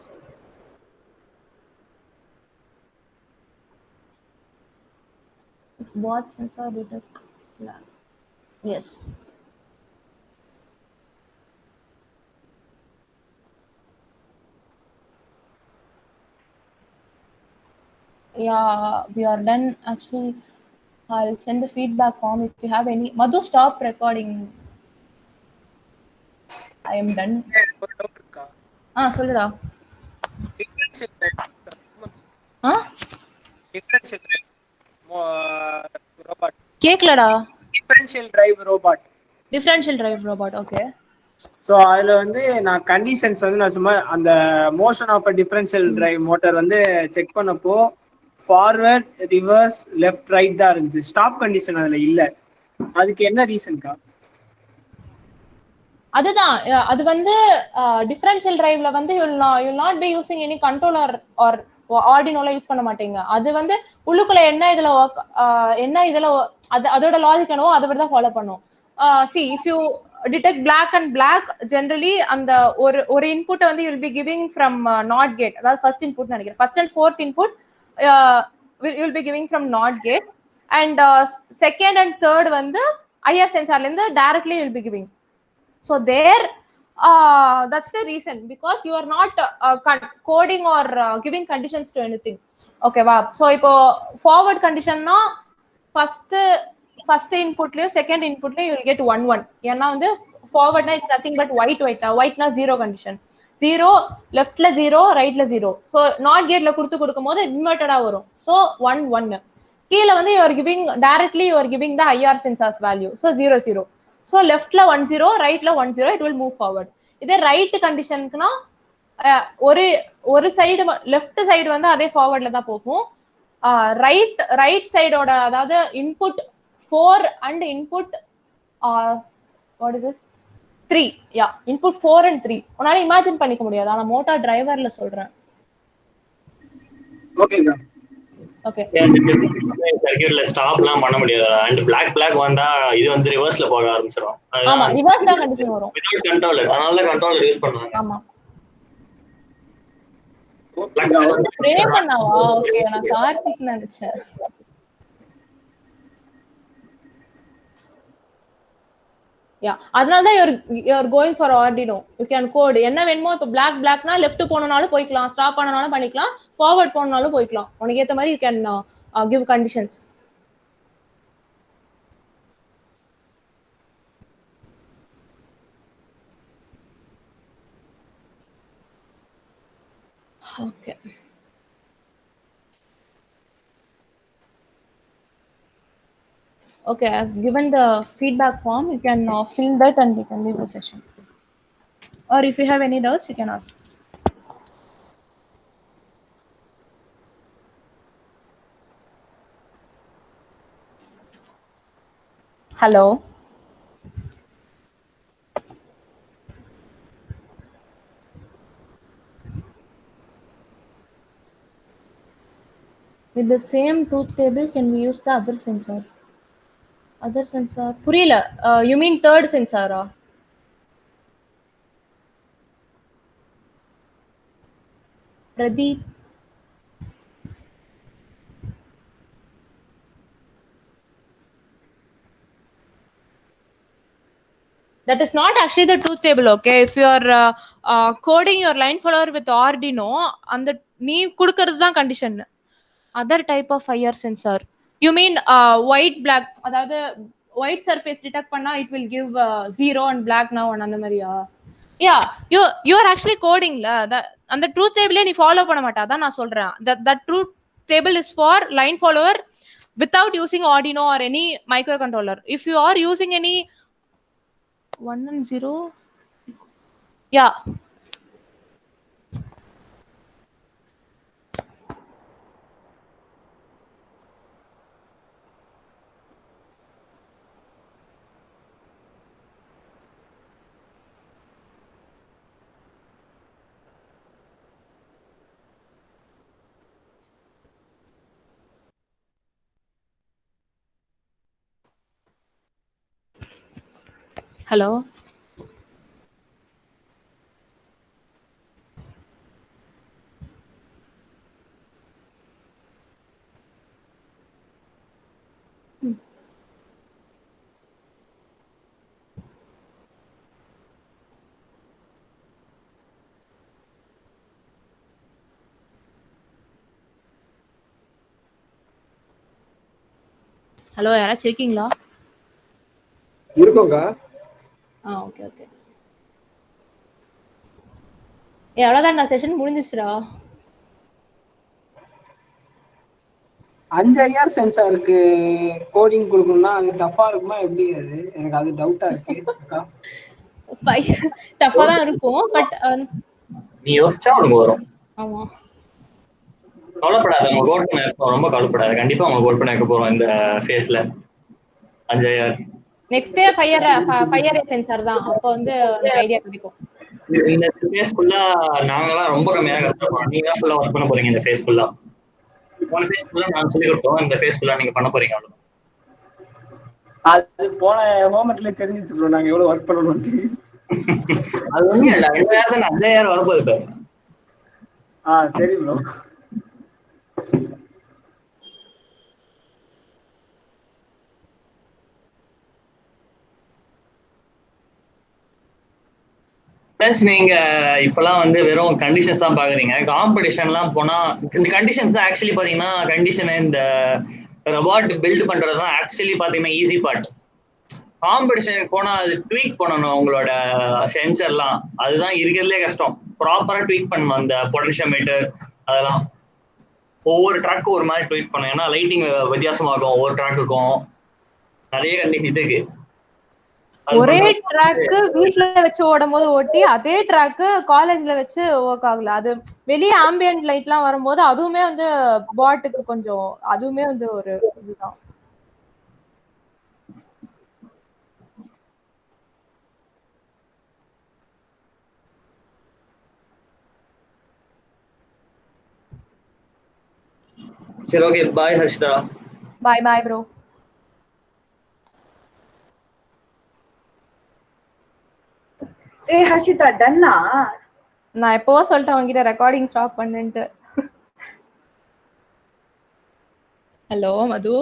What sensor detect black? Yes. Yeah, we are done. Actually, I'll send the feedback form if you have any. Madhu, stop recording. I am done. சொல்லுடா. ரோபாட் கேக்கலடா. Differential drive robot. Okay. So அதுல வந்து நான் conditions வந்து நான் சும்மா அந்த motion of differential drive motor வந்து செக் பண்ணப்போ ஃபார்வர்ட், ரிவர்ஸ், லெஃப்ட், ரைட் தான் இருந்துச்சு. ஸ்டாப் கண்டிஷன் அதுல இல்ல. அதுக்கு என்ன ரீசன்க்கா? அதுதான். அது வந்து டிஃபரன்ஷியல் டிரைவ்ல வந்து you'll not be using any controller or ஆர்டினோல யூஸ் பண்ண மாட்டீங்க. அது வந்து உள்ளுக்குள்ள என்ன இதுல அதோட லாஜிக் என்னவோ அதை தான் ஃபாலோ பண்ணும். see if you detect black and black, generally அந்த ஒரு இன்புட் வந்து you'll be giving from not gate, அதாவது ஃபர்ஸ்ட் இன்புட் நினைக்கிறேன். First and fourth input you'll be giving from not gate, and second and third வந்து IR சென்சார்ல இருந்து directly you'll be giving. So there that's the reason, because you are not coding or giving conditions to anything. Okay va? So ipo forward condition na first input லயும் second input லயும் you will get 1 1. ஏன்னா வந்து forward na it's nothing but white na zero condition, 0 left la 0 right la 0. so not gate la கொடுக்கும்போது inverted ஆ வரும். so 1 1. கீழ வந்து you are giving directly, you are giving the IR sensors value, so 0 0. so left la 1 0, right la 1 0, it will move forward. இதே right கண்டிஷனுக்குனா ஒரு side left side வந்து அதே ஃபார்வர்ட்ல தான் போகும். ரைட் சைடோட அதாவது input 4 and input what is this 3. Yeah, input 4 and 3 உன்னால imagine பண்ணிக்க முடியாது, ஆனா மோட்டார் டிரைவர்ல சொல்றேன். ஓகேங்க. ஓகே, சர்க்யூட்ல ஸ்டாப்லாம் பண்ண முடியாது. அண்ட் black வந்தா இது வந்து ரிவர்ஸ்ல போக ஆரம்பிச்சிரும். ஆமா, ரிவர்ஸ் தான் கண்டிஷன் வரும் வித்அவுட் கண்ட்ரோலர். அதனால தான் கண்ட்ரோலர் யூஸ் பண்ணுவாங்க. ஆமா, ப்ரே பண்ணாவா? ஓகே, நான் கார்த்திக் நினைச்சேன். யா, அதனால தான் you are going for Arduino. you can code என்ன வேணுமோ. இப்போ blackனா லெஃப்ட் போனாலும் போய்க்கலாம், ஸ்டாப் பண்ணனாலும் பண்ணிக்கலாம், ஃபார்வர்ட் போனாலும் போய்க்கலாம். உனக்கு ஏத்த மாதிரி you can give conditions. okay. Okay, I've given the feedback form. You can fill that and we can leave the session. Or if you have any doubts, you can ask. Hello. With the same truth table, can we use the other sensor? Other sensor? Purila, you mean third sensor? Pradeep. That is not actually the truth table, okay? If you are coding your line follower with Arduino, and the nee kudukiradhu dhaan condition. Other type of IR sensor. You mean white black, அதாவது white surface detect பண்ணா it will give 0 and black now and அந்த மாதிரியா? Yeah, you are actually coding la. அந்த truth table நீ follow பண்ண மாட்டா, அதான் நான் சொல்றேன். That truth table is for line follower without using Arduino or any microcontroller. If you are using any 1 and 0, yeah. Hello. Hello, யாராச்சும் இருக்கீங்களா? இருக்கோங்க. Okay okay. எவ்வளவுதான், நான் செஷன் முடிஞ்சிச்சுடா. 5 IR சென்சாருக்கு கோடிங் கொடுக்கணும்னா அது டஃபா இருக்குமா எப்படி? அது எனக்கு அது டவுட்டா இருக்கு. டஃபா தான் இருக்கும், பட் நீ யோசிச்சா உனக்கு வரும். ஆமா, கவலைப்படாத, நம்ம கோட் பண்ண இருக்கோம். ரொம்ப கவலைப்படாத, கண்டிப்பா அவங்க கோட் பண்ண இருக்க போறோம் இந்த ஃபேஸ்ல. 5 IR next day fire sensor தான். அப்போ வந்து ஐடியா கிடைக்கும். இந்த ஃபேஸ் ஃபுல்லா நாங்கலாம் ரொம்ப கம்மியா தான் கத்துறோம். நீங்க தான் ஃபுல்லா ஒர்க் பண்ண போறீங்க இந்த ஃபேஸ் ஃபுல்லா. போன ஃபேஸ் ஃபுல்லா நான் சொல்லி கொடுத்தோம், இந்த ஃபேஸ் ஃபுல்லா நீங்க பண்ண போறீங்க. அவ்வளவு அது போன மொமெண்ட்ல தெரிஞ்சிச்சு ப்ரோ நாங்க எவ்வளவு ஒர்க் பண்ணணும். அது ஒண்ணும் இல்ல, 2000 தான் 5000 வரப்போகுது. சரி ப்ரோ. ஃப்ரெண்ட்ஸ் நீங்க இப்பெல்லாம் வந்து வெறும் கண்டிஷன்ஸ் தான் பாக்குறீங்க. காம்படிஷன்லாம் போனா இந்த கண்டிஷன்ஸ் தான் ஆக்சுவலி பாத்தீங்கன்னா கண்டிஷன் இந்த ரோபாட் பில்ட் பண்றது தான் ஆக்சுவலி பாத்தீங்கன்னா ஈஸி பார்ட். காம்படிஷனுக்கு போனா அது ட்வீக் பண்ணணும் உங்களோட சென்சர்லாம், அதுதான் இருக்கிறதுலே கஷ்டம். ப்ராப்பரா ட்வீக் பண்ணணும் அந்த பொட்டன்ஷியோமீட்டர் அதெல்லாம். ஒவ்வொரு ட்ராக்கும் ஒரு மாதிரி ட்வீட் பண்ணணும், ஏன்னா லைட்டிங் வித்தியாசமாகும் ஒவ்வொரு ட்ராக்குக்கும். நிறைய கண்டிஷன் இருக்கு. ஒரே ட்ராக் வீட்ல வச்சு ஓடும் போது ஓட்டி அதே ட்ராக் காலேஜ்ல வச்சு ஒர்க் ஆகல. அது வெளியே ஆம்பியன்ட் லைட்லாம் வரும்போது அதுவுமே வந்து பாட்டுக்கு கொஞ்சம் அதுவுமே வந்து ஒரு இதுதான். சரி ஓகே, பாய் ஹர்ஷிதா. பாய் பாய் ப்ரோ. ஹர்ஷிதா டன்னா? நான் எப்போ சொல்லிட்டேன் அவங்ககிட்ட ரெக்கார்டிங் ஸ்டாப் பண்ணுன்ட்டு. ஹலோ மது.